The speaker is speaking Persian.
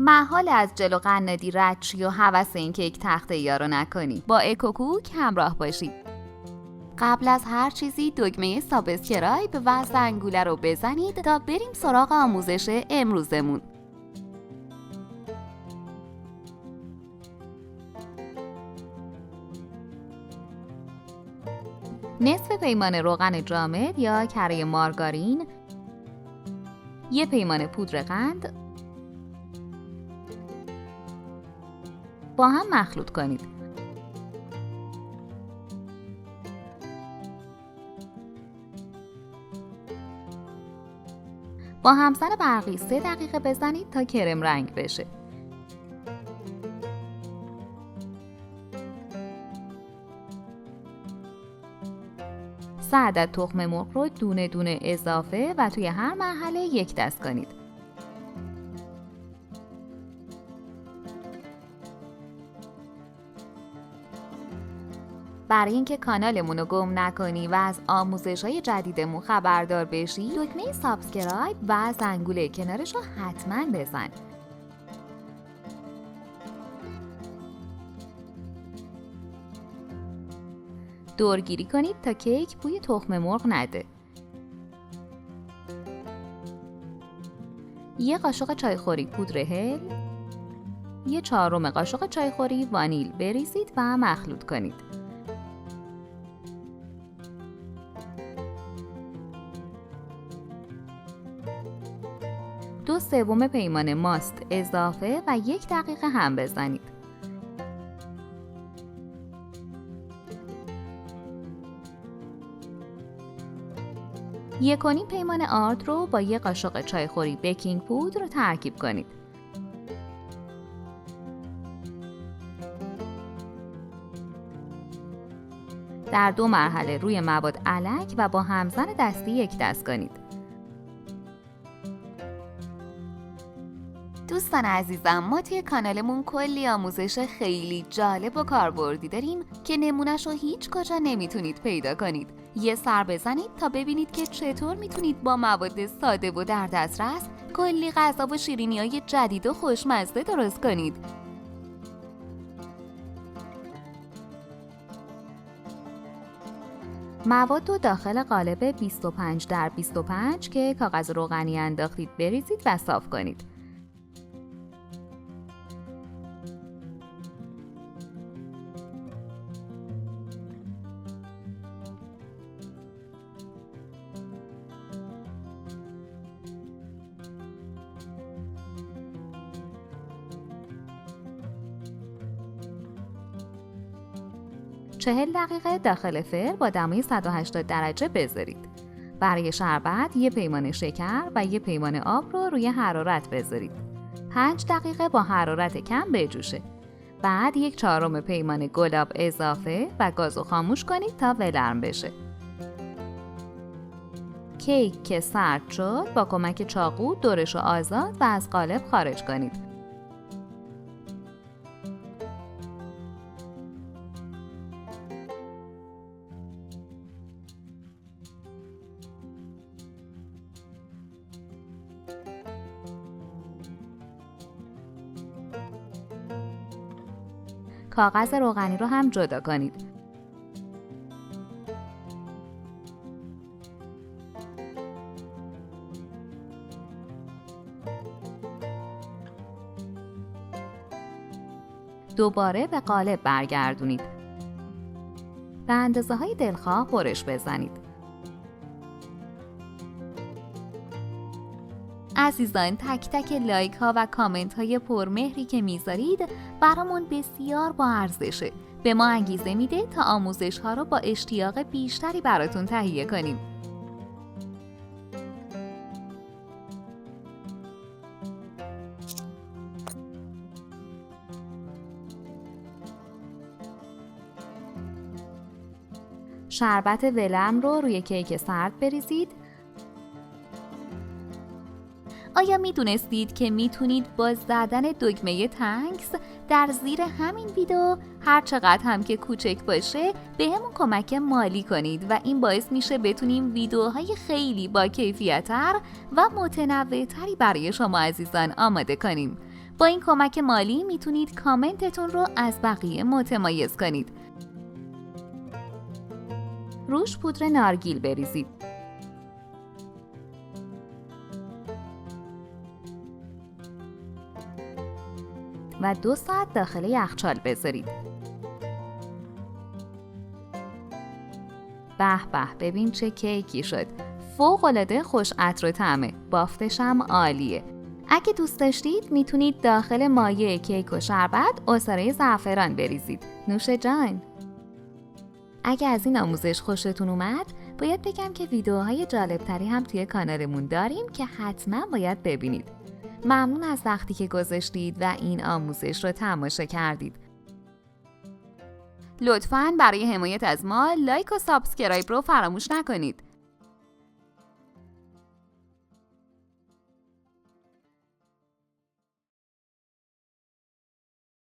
محال از جلو قنادی رد شی و هوس این کیک تخته یارو نکنی. با اکوکوک همراه باشید. قبل از هر چیزی دکمه سابسکرایب و زنگوله رو بزنید تا بریم سراغ آموزش امروزمون. نصف پیمانه روغن جامد یا کره مارگارین، 1 پیمانه پودر قند با هم مخلوط کنید. با همسر برقی 3 دقیقه بزنید تا کرم رنگ بشه. سه عدد تخم مرغ رو دونه دونه اضافه و توی هر مرحله 1 دست کنید. برای اینکه کانالمون رو گم نکنی و از آموزش‌های جدیدمون خبردار بشی، دکمه سابسکرایب و زنگوله کنارش رو حتما بزن. دورگیری کنید تا کیک بوی تخم مرغ نده. 1 قاشق چایخوری پودر هل، 1/4 قاشق چایخوری وانیل بریزید و مخلوط کنید. 2/3 پیمانه ماست اضافه و 1 دقیقه هم بزنید. یک و نیم پیمانه آرد رو با 1 قاشق چایخوری بیکینگ پودر ترکیب کنید. در 2 مرحله روی مواد الک و با همزن دستی 1 دست کنید. دوستان عزیزم، ما توی کانالمون کلی آموزش خیلی جالب و کاربردی داریم که نمونه‌ش رو هیچ کجا نمیتونید پیدا کنید. یه سر بزنید تا ببینید که چطور میتونید با مواد ساده و در دسترس کلی غذا و شیرینی‌های جدید و خوشمزه درست کنید. مواد رو داخل قالب 25x25 که کاغذ روغنی انداختید بریزید و صاف کنید. چهل دقیقه داخل فر با دمای 180 درجه بذارید. برای شربت 1 پیمانه شکر و 1 پیمانه آب رو روی حرارت بذارید. 5 دقیقه با حرارت کم بجوشه. بعد 1/4 پیمانه گلاب اضافه و گازو خاموش کنید تا ولرم بشه. کیک که سرد شد با کمک چاقو دورش رو آزاد و از قالب خارج کنید. کاغذ روغنی رو هم جدا کنید. دوباره به قالب برگردونید. به اندازه‌های دلخواه برش بزنید. عزیزان، تک تک لایک ها و کامنت های پرمهری که میذارید برامون بسیار با ارزشه. به ما انگیزه میده تا آموزش ها رو با اشتیاق بیشتری براتون تهیه کنیم. شربت ولرم رو روی کیک سرد بریزید. آیا میدونستید که میتونید با زدن دکمه تانکس در زیر همین ویدیو هر چقدر هم که کوچک باشه به همون کمک مالی کنید و این باعث میشه بتونیم ویدیوهای خیلی با کیفیت‌تر و متنوع‌تری برای شما عزیزان آماده کنیم. با این کمک مالی میتونید کامنتتون رو از بقیه متمایز کنید. روش پودر نارگیل بریزید. و 2 ساعت داخل یخچال بذارید. به به، ببین چه کیکی شد. فوق‌العاده خوش عطر و طعمه. بافتش هم عالیه. اگه دوست داشتید میتونید داخل مایه کیک و شربت عصاره زعفران بریزید. نوش جان. اگه از این آموزش خوشتون اومد، باید بگم که ویدیوهای جالبتری هم توی کانالمون داریم که حتما باید ببینید. ممنون از وقتی که گذاشتید و این آموزش رو تماشا کردید. لطفاً برای حمایت از ما لایک و سابسکرایب رو فراموش نکنید.